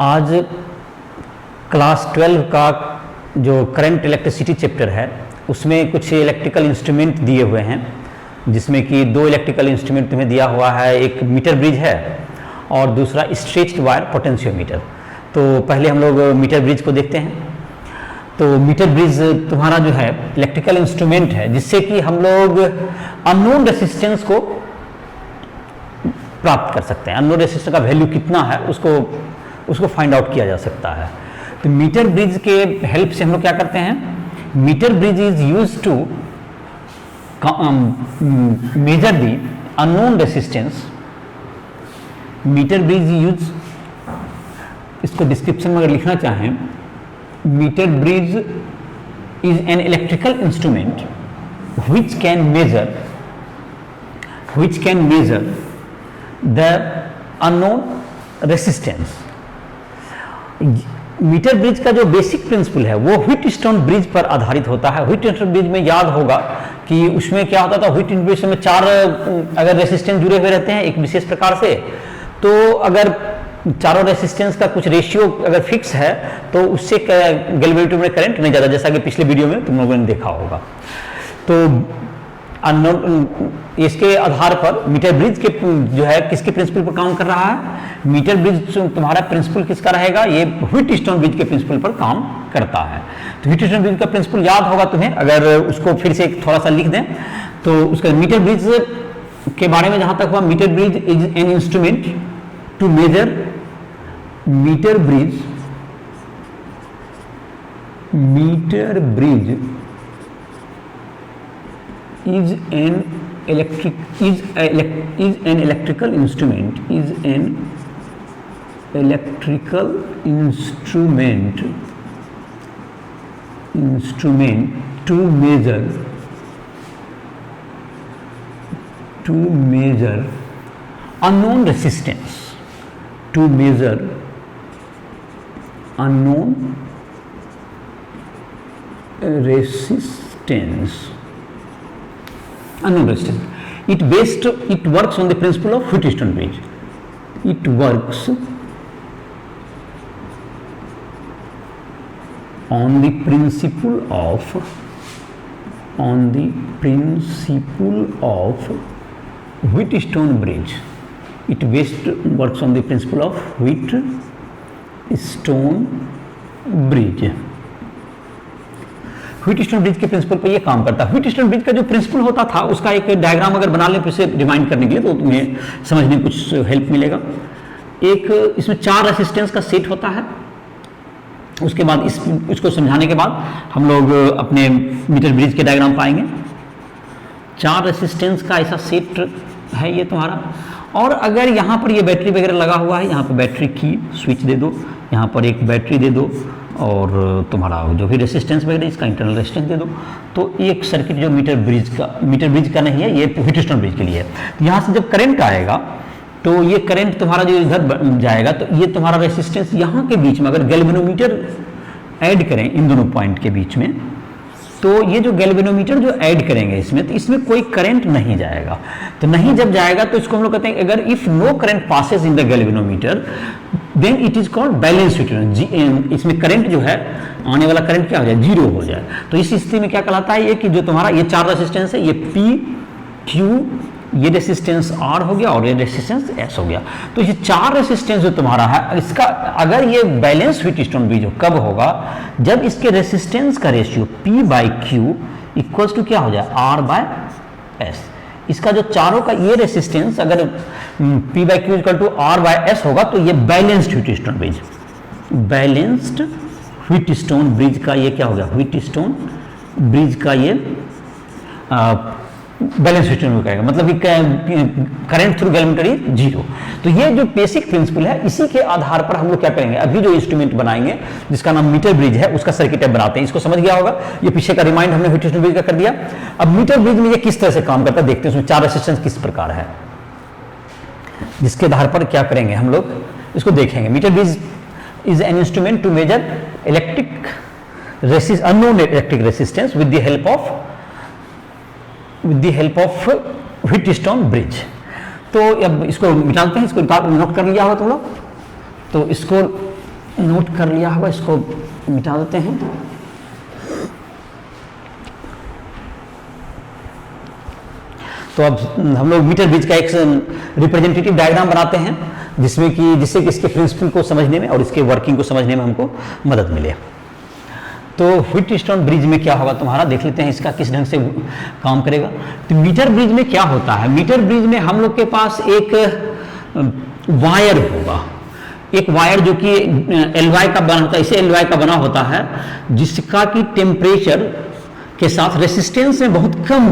आज क्लास 12 का जो करंट इलेक्ट्रिसिटी चैप्टर है उसमें कुछ इलेक्ट्रिकल इंस्ट्रूमेंट दिए हुए हैं, जिसमें कि दो इलेक्ट्रिकल इंस्ट्रूमेंट तुम्हें दिया हुआ है, एक मीटर ब्रिज है और दूसरा स्ट्रेच्ड वायर पोटेंशियोमीटर। तो पहले हम लोग मीटर ब्रिज को देखते हैं। तो मीटर ब्रिज तुम्हारा जो है इलेक्ट्रिकल इंस्ट्रूमेंट है जिससे कि हम लोग अननोन रेसिस्टेंस को प्राप्त कर सकते हैं। अननोन रेसिस्टेंस का वैल्यू कितना है उसको फाइंड आउट किया जा सकता है। तो मीटर ब्रिज के हेल्प से हम लोग क्या करते हैं, meter bridge is used to measure the unknown resistance. Meter bridge use, इसको डिस्क्रिप्शन में अगर लिखना चाहें, meter bridge is an electrical instrument which can measure the unknown resistance। Meter bridge का जो बेसिक प्रिंसिपल है वो व्हीटस्टोन ब्रिज पर आधारित होता है। व्हीटस्टोन ब्रिज में याद होगा कि उसमें क्या होता था, व्हीटस्टोन ब्रिज में चार अगर रेसिस्टेंस जुड़े हुए रहते हैं एक विशेष प्रकार से, तो अगर चारों रेसिस्टेंस का कुछ रेशियो अगर फिक्स है तो उससे गैल्वेनोमीटर में करंट नहीं जाता, जैसा कि पिछले वीडियो में तुम लोगों ने देखा होगा। तो इसके आधार पर मीटर ब्रिज के जो है किसके प्रिंसिपल पर काम कर रहा है, मीटर ब्रिज तुम्हारा प्रिंसिपल किसका रहेगा, ये व्हीटस्टोन ब्रिज के प्रिंसिपल पर काम करता है। तो व्हीटस्टोन ब्रिज का प्रिंसिपल याद होगा तुम्हें, अगर उसको फिर से थोड़ा सा लिख दें तो उसका मीटर ब्रिज के बारे में जहां तक हुआ, meter bridge is an instrument to measure, meter bridge is an electrical instrument to measure unknown resistance, unknown resistance. It works on the principle of Wheatstone bridge. It works on the principle of Wheatstone bridge. It works on the principle of Wheatstone bridge. Wheatstone bridge के principal पर ये काम करता है। Wheatstone bridge का जो principal होता था उसका एक डायग्राम अगर बना लें फिर से रिमाइंड करने के लिए तो तुम्हें समझने में कुछ हेल्प मिलेगा। एक इसमें चार रेसिस्टेंस का सेट होता है। उसके बाद इसको समझाने के बाद हम लोग अपने मीटर ब्रिज के डायग्राम पाएंगे। चार रेसिस्टेंस का ऐसा सेट है ये तुम्हारा, और अगर यहाँ पर ये बैटरी वगैरह लगा हुआ है, यहाँ पर बैटरी की स्विच दे दो, यहाँ पर एक बैटरी दे दो और तुम्हारा जो भी रेसिस्टेंस वगैरह इसका इंटरनल रेसिस्टेंस दे दो, तो एक सर्किट जो मीटर ब्रिज का नहीं है, ये व्हीटस्टोन ब्रिज के लिए है। तो यहाँ से जब करंट आएगा तो ये करंट तुम्हारा जो इधर जाएगा तो ये तुम्हारा रेसिस्टेंस यहाँ के बीच में अगर गैल्वेनोमीटर ऐड करें इन दोनों पॉइंट के बीच में, तो ये जो गैल्वेनोमीटर जो ऐड करेंगे इसमें, तो इसमें कोई करंट नहीं जाएगा। तो नहीं जब जाएगा तो इसको हम लोग कहते हैं अगर if no current passes in the galvanometer then it is called balance Wheatstone. इसमें करंट जो है आने वाला करंट क्या हो जाए, जीरो हो जाए। तो इस स्थिति में क्या कहलाता है ये कि जो तुम्हारा ये चार रेसिस्टेंस है, ये पी क्यू, ये रेसिस्टेंस आर हो गया और ये रेसिस्टेंस एस हो गया। तो ये चार रेसिस्टेंस जो तुम्हारा है इसका अगर ये बैलेंस व्हीटस्टोन ब्रिज कब होगा, जब इसके रेसिस्टेंस का ratio P by Q equals to क्या हो जाए, आर बाय एस। इसका जो चारों का ये रेसिस्टेंस अगर P by Q equal to R by S होगा तो ये बैलेंस्ड व्हीटस्टोन ब्रिज का ये क्या हो गया, व्हीटस्टोन ब्रिज का ये बैलेंस व्हीटस्टोन ब्रिज कहेगा, मतलब current through galvanometer is zero. तो ये जो बेसिक प्रिंसिपल है इसी के आधार पर हम लोग क्या करेंगे, अभी जो इंस्ट्रूमेंट बनाएंगे जिसका नाम मीटर ब्रिज है उसका सर्किट बनाते हैं। इसको समझ गया होगा, ये पीछे का रिमाइंड हमने व्हीटस्टोन ब्रिज का कर दिया। अब मीटर ब्रिज में ये किस तरह से काम करता है देखते हैं, उसमें चार रेसिस्टेंस किस प्रकार है, जिसके आधार पर क्या करेंगे हम लोग इसको देखेंगे। Meter bridge is an instrument to measure unknown electric resistance with the help of Wheatstone bridge. तो अब इसको मिटाते हैं, इसको नोट कर लिया होगा तुम लोग। तो इसको नोट कर लिया होगा, इसको मिटा देते हैं। तो अब हम लोग मीटर ब्रिज का एक रिप्रेजेंटेटिव डायग्राम बनाते हैं जिससे कि इसके प्रिंसिपल को समझने में और इसके वर्किंग को समझने में हमको मदद मिले। तो व्हीटस्टोन ब्रिज में क्या होगा तुम्हारा, देख लेते हैं इसका किस ढंग से काम करेगा। तो मीटर ब्रिज में क्या होता है, मीटर ब्रिज में हम लोग के पास एक वायर होगा, एक वायर जो कि एलवाई का बना होता है, इसे एलवाई का बना होता है, जिसका कि टेम्परेचर के साथ रेसिस्टेंस में बहुत कम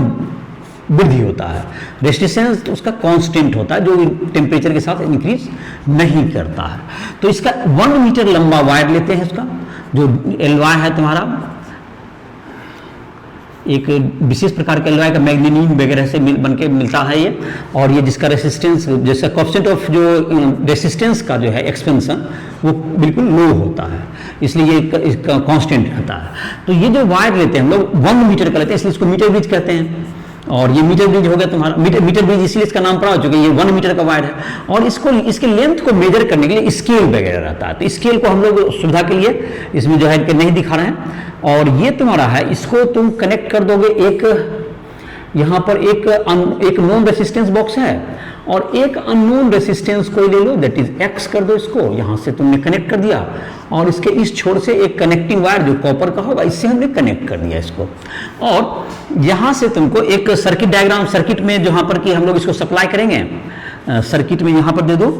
वृद्धि होता है। रेजिस्टेंस उसका कांस्टेंट होता है जो टेम्परेचर के साथ इंक्रीज नहीं करता है। तो इसका 1 मीटर लंबा वायर लेते हैं, इसका जो एलवाई है तुम्हारा, एक विशेष प्रकार के एलवाई का मैग्नीनियम वगैरह से बन के मिलता है ये, और ये जिसका रेसिस्टेंस, जैसा कोएफिशिएंट ऑफ जो रेसिस्टेंस का जो है एक्सपेंशन वो बिल्कुल लो होता है, इसलिए ये इसका कांस्टेंट रहता है। तो ये जो वायर लेते हैं हम लोग 1 मीटर का लेते हैं, इसलिए इसको मीटर ब्रिज कहते हैं। और ये मीटर ब्रिज हो गया तुम्हारा, मीटर ब्रिज इसलिए इसका नाम पड़ा हो चुका है, ये 1 मीटर का वायर है। और इसको, इसके लेंथ को मेजर करने के लिए स्केल वगैरह रहता है, तो स्केल को हम लोग सुविधा के लिए इसमें जो है कि नहीं दिखा रहे हैं। और ये तुम्हारा है, इसको तुम कनेक्ट कर दोगे, एक यहाँ पर एक नॉन रेसिस्टेंस बॉक्स है और एक अननोन रेसिस्टेंस कोई ले लो, दैट इज एक्स कर दो इसको, यहाँ से तुमने कनेक्ट कर दिया। और इसके इस छोर से एक कनेक्टिंग वायर जो कॉपर का होगा, इससे हमने कनेक्ट कर दिया इसको। और यहाँ से तुमको एक सर्किट डायग्राम, सर्किट में जहाँ पर कि हम लोग इसको सप्लाई करेंगे, सर्किट में यहाँ पर दे दो,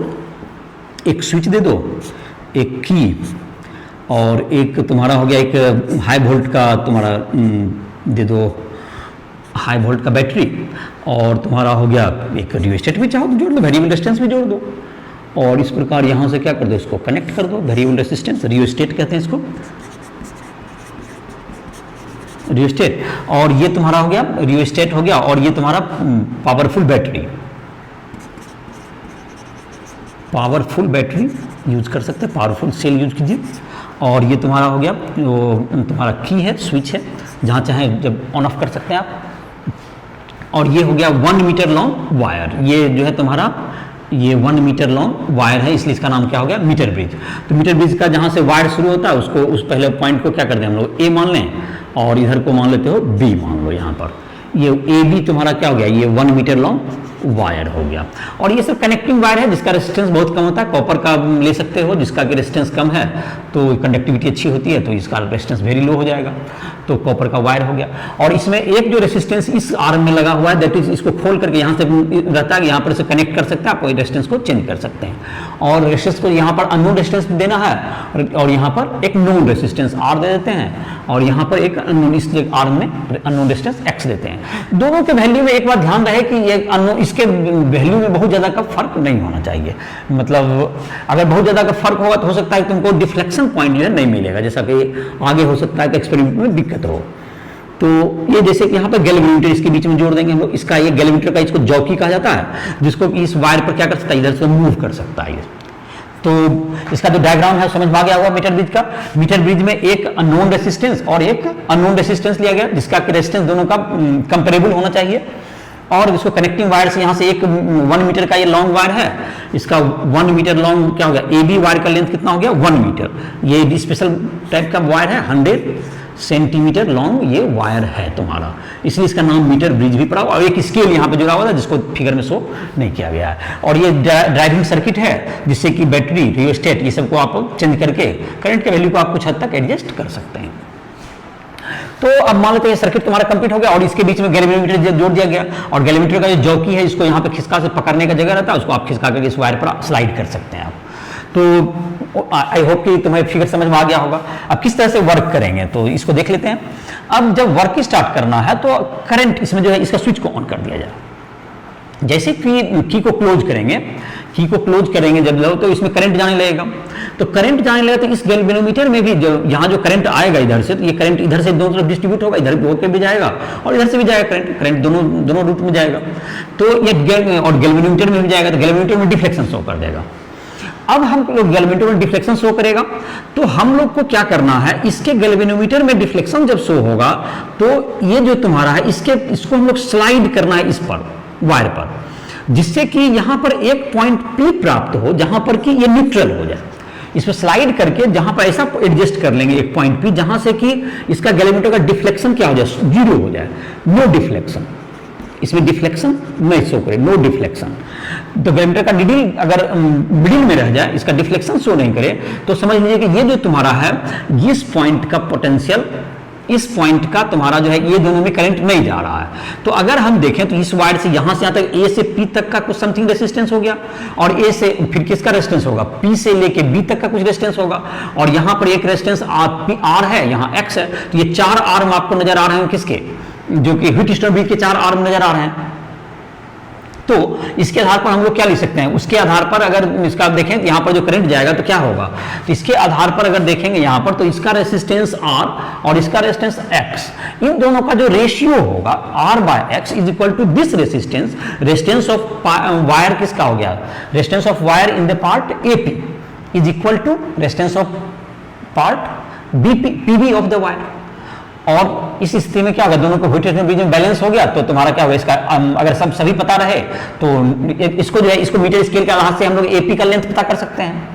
एक स्विच दे दो, एक की, और एक तुम्हारा हो गया एक हाई वोल्ट का तुम्हारा दे दो, हाई वोल्ट का बैटरी, और तुम्हारा हो गया एक रियोस्टेट भी चाहो तो जोड़ दो, वेरिएबल रेजिस्टेंस भी जोड़ दो। और इस प्रकार यहाँ से क्या कर दो, इसको कनेक्ट कर दो, वेरिएबल रेजिस्टेंस, रियोस्टेट कहते हैं इसको, रियोस्टेट। और ये तुम्हारा हो गया रियोस्टेट हो गया, और ये तुम्हारा powerful battery, powerful battery use कर सकते हैं, पावरफुल सेल यूज कीजिए। और ये तुम्हारा हो गया वो तुम्हारा की है, स्विच है, जहाँ चाहे जब ऑन ऑफ कर सकते हैं आप। और ये हो गया 1 मीटर लॉन्ग वायर, ये जो है तुम्हारा ये 1 मीटर लॉन्ग वायर है, इसलिए इसका नाम क्या हो गया, मीटर ब्रिज। तो मीटर ब्रिज का जहाँ से वायर शुरू होता है उसको, उस पहले पॉइंट को क्या कर दें हम लोग, ए मान लें, और इधर को मान लेते हो बी मान लो। यहाँ पर ये ए बी तुम्हारा क्या हो गया, ये 1 मीटर लॉन्ग वायर हो गया। और ये सब कनेक्टिंग वायर है जिसका रेजिस्टेंस बहुत कम होता है, कॉपर का ले सकते हो जिसका कि रेजिस्टेंस कम है तो कंडक्टिविटी अच्छी होती है, तो इसका रेजिस्टेंस वेरी लो हो जाएगा, तो कॉपर का वायर हो गया। और इसमें एक जो रेजिस्टेंस इस आर्म में लगा हुआ है, दैट इज इसको खोल करके यहाँ से रहता है, यहाँ पर इसे कनेक्ट कर सकते हैं, आप रेजिस्टेंस को चेंज कर सकते हैं। और रेजिस्टेंस को यहाँ पर अननोन रेजिस्टेंस देना है, और यहाँ पर एक नोन रेजिस्टेंस आर दे देते हैं, और यहाँ पर एक अननोन, इस आर्म में अननोन रेजिस्टेंस एक्स देते हैं। दोनों के वैल्यू में एक बात ध्यान रहे कि ये अननोन, इसके वैल्यू में बहुत ज्यादा का फर्क नहीं होना चाहिए, मतलब अगर बहुत ज्यादा का फर्क होगा तो हो सकता है तुमको डिफ्लेक्शन पॉइंट नहीं मिलेगा, जैसा कि आगे हो सकता है कि एक्सपेरिमेंट में दिक्कत हो। तो ये जैसे कि यहाँ पर गैल्वेनोमीटर इसके बीच में जोड़ देंगे हम लोग, इसका ये गैल्वेनोमीटर का इसको जॉकी कहा जाता है, जिसको इस वायर पर क्या कर सकता है, इधर से मूव कर सकता है। तो इसका जो डायग्राम है समझ में आ गया होगा मीटर ब्रिज का। मीटर ब्रिज में एक अननोन रेसिस्टेंस और एक अननोन रेसिस्टेंस लिया गया, जिसका रेसिस्टेंस दोनों का कंपेरेबल होना चाहिए। और इसको कनेक्टिंग वायर से यहाँ से एक 1 मीटर का ये लॉन्ग वायर है, इसका 1 मीटर लॉन्ग क्या हो गया, ए बी वायर का लेंथ कितना हो गया, 1 मीटर। ये स्पेशल टाइप का वायर है, 100 सेंटीमीटर लॉन्ग ये वायर है तुम्हारा, इसलिए इसका नाम मीटर ब्रिज भी पड़ा। और एक स्केल यहाँ पे जुड़ा हुआ है जिसको फिगर में शो नहीं किया गया है। और ये ड्राइविंग सर्किट है जिससे कि बैटरी, रियोस्टेट, ये सबको आप चेंज करके करंट के वैल्यू को आप कुछ हद तक एडजस्ट कर सकते हैं। तो अब मान लेते हैं सर्किट तुम्हारा कंप्लीट हो गया, और इसके बीच में गैल्वेनोमीटर जोड़ दिया गया, और गैल्वेनोमीटर का जो जॉकी है, इसको यहाँ पे खिसका से पकड़ने का जगह रहता है, उसको आप खिसका करके इस वायर पर स्लाइड कर सकते हैं आप। तो आई होप कि तुम्हें फिगर समझ में आ गया होगा। अब किस तरह से वर्क करेंगे तो इसको देख लेते हैं। अब जब वर्क स्टार्ट करना है तो करंट इसमें जो है, इसका स्विच को ऑन कर दिया जाए। जैसे की को क्लोज करेंगे, की को क्लोज करेंगे जब तो इसमें करंट जाने लगेगा। तो करंट जाने लगेगा तो इस गैल्वेनोमीटर में भी जो यहाँ जो करंट आएगा इधर से, तो ये करंट इधर से दोनों तरफ डिस्ट्रीब्यूट होगा, इधर होकर भी जाएगा और इधर से भी जाएगा करंट दोनों रूट में जाएगा। तो ये और गैल्वेनोमीटर में भी जाएगा, तो गैल्वेनोमीटर में डिफ्लेक्शन शो कर देगा। अब हम लोग गैल्वेनोमीटर में डिफ्लेक्शन शो करेगा, तो हम लोग को क्या करना है, इसके गैल्वेनोमीटर में डिफ्लेक्शन जब शो होगा तो ये जो तुम्हारा है इसको हम लोग स्लाइड करना है इस पर, वायर पर, जिससे कि यहां पर एक पॉइंट P प्राप्त हो जहां पर कि ये न्यूट्रल हो जाए। इसमें स्लाइड करके जहां पर ऐसा एडजस्ट कर लेंगे एक पॉइंट पे जहां से कि इसका गैल्वेनोमीटर का डिफ्लेक्शन क्या हो जाए, 0 हो जाए, नो डिफ्लेक्शन। इसमें डिफ्लेक्शन नहीं शो करे, नो डिफ्लेक्शन। तो गैल्वेनोमीटर का नीडल अगर मिडिल में रह जाए, इसका डिफ्लेक्शन शो नहीं करे, तो समझ लीजिए कि ये जो तुम्हारा है, इस पॉइंट का पोटेंशियल, इस पॉइंट का तुम्हारा जो है, ये दोनों में करंट नहीं जा रहा है। तो अगर हम देखें तो इस वायर से यहां से यहां तक ए से पी तक का कुछ समथिंग रेसिस्टेंस हो गया, और ए से फिर किसका रेजिस्टेंस होगा, पी से लेके बी तक का कुछ रेजिस्टेंस होगा, और यहां पर एक रेजिस्टेंस आर है, यहां एक्स है। तो ये 4 आर्म आपको नजर आ रहे हैं किसके, जो कि व्हीटस्टोन ब्रिज के 4 आर्म नजर आ रहे हैं। तो इसके आधार पर हम लोग क्या लिख सकते हैं, उसके आधार पर अगर इसका आप देखें यहां पर जो करंट जाएगा तो क्या होगा, तो इसके आधार पर अगर देखेंगे यहां पर, तो इसका रेसिस्टेंस R और इसका रेसिस्टेंस X, इन दोनों का जो रेशियो होगा R/X is equal to this resistance, resistance of wire किसका हो गया, resistance of wire in the part AP is equal to resistance of part PB of the wire. और इस स्थिति में क्या होगा, दोनों को व्हीटस्टोन ब्रिज में बैलेंस हो गया, तो तुम्हारा क्या होगा, इसका अगर सभी पता रहे तो इसको जो है, इसको मीटर स्केल के आधार से हम लोग AP का लेंथ पता कर सकते हैं।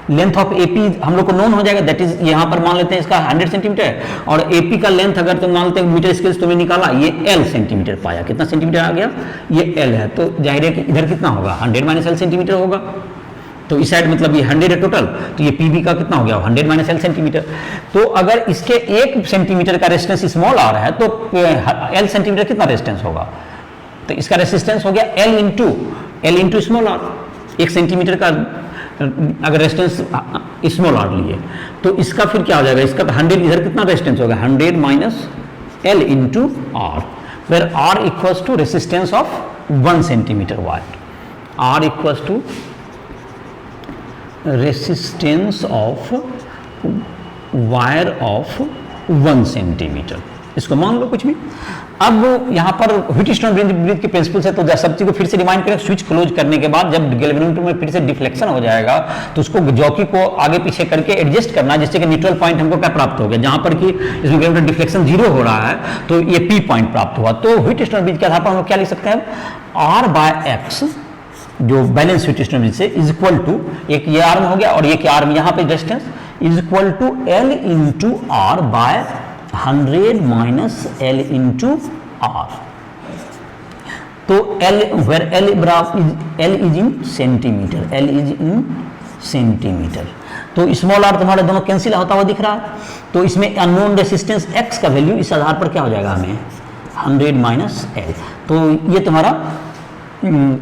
लेंथ ऑफ AP हम लोग को नोन हो जाएगा, दैट इज यहां पर मान लेते हैं इसका 100 सेंटीमीटर, और AP का लेंथ अगर तुम मान लेते हैं मीटर स्केल तुमने निकाला, ये L सेंटीमीटर पाया, कितना सेंटीमीटर आ गया, ये L है। तो जाहिर है कि इधर कितना होगा, 100 - L सेंटीमीटर होगा। तो इस साइड मतलब ये 100 है टोटल, तो ये PB का कितना हो गया, 100 - L सेंटीमीटर। तो अगर इसके 1 सेंटीमीटर का रेजिस्टेंस स्मॉल आ रहा है, तो L सेंटीमीटर कितना रेजिस्टेंस होगा, तो इसका रेजिस्टेंस हो गया L into small r. 1 centimetre का अगर रेजिस्टेंस स्मॉल आर लिए, तो इसका फिर क्या हो जाएगा, इसका 100, इधर कितना रेजिस्टेंस होगा, 100 - L into R, where R equals to resistance of 1 centimetre wire, R equals to resistance of wire of 1 centimetre, इसको मान लो कुछ भी। अब यहां पर व्हीटस्टोन ब्रिज के प्रिंसिपल से, तो सब चीज को फिर से रिमाइंड करें, स्विच क्लोज करने के बाद जब गैल्वेनोमीटर में फिर से डिफ्लेक्शन हो जाएगा, तो उसको जॉकी को आगे पीछे करके एडजस्ट करना, जिससे कि न्यूट्रल पॉइंट हमको क्या प्राप्त हो गया, जहां पर कि इसमें गैल्वेनोमीटर डिफ्लेक्शन 0 हो रहा है, तो ये P पॉइंट प्राप्त हुआ। तो व्हीटस्टोन ब्रिज के आधार पर हम लोग क्या लिख सकते हैं, R/X जो बैलेंस व्हीटस्टोन ब्रिज से इज इक्वल टू, एक ये आर्म हो गया और एक आर्म यहां पे resistance, is equal to L into R by 100 - L into R। तो L where L is in centimetre, L is in centimetre. तो स्मॉल r तुम्हारे दोनों कैंसिल होता हुआ दिख रहा है, तो इसमें अननोन रेसिस्टेंस X का वैल्यू इस आधार पर क्या हो जाएगा हमें, 100 - L। तो ये तुम्हारा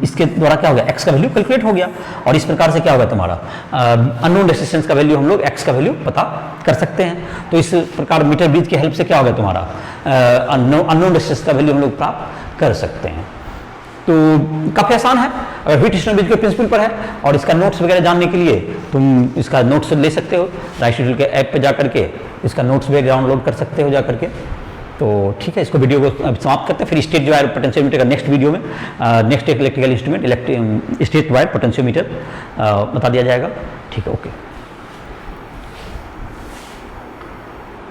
इसके द्वारा क्या हो गया, X का वैल्यू कैलकुलेट हो गया, और इस प्रकार से क्या होगा तुम्हारा अननोन रेजिस्टेंस का वैल्यू हम लोग X का वैल्यू पता कर सकते हैं। तो इस प्रकार मीटर ब्रिज की हेल्प से क्या होगा तुम्हारा अननोन रेजिस्टेंस का वैल्यू हम लोग प्राप्त कर सकते हैं। तो काफ़ी आसान है, अगर व्हीटस्टोन ब्रिज के प्रिंसिपल पर है, और इसका नोट्स वगैरह जानने के लिए तुम इसका नोट्स ले सकते हो, राइट शेड्यूल के ऐप पे जा करके इसका नोट्स भी डाउनलोड कर सकते हो जा करके। तो ठीक है, इसको वीडियो को समाप्त करते हैं, फिर स्टेट वायर पोटेंशियोमीटर का नेक्स्ट वीडियो में, next electrical instrument state wire potentiometer बता दिया जाएगा। ठीक है, ओके।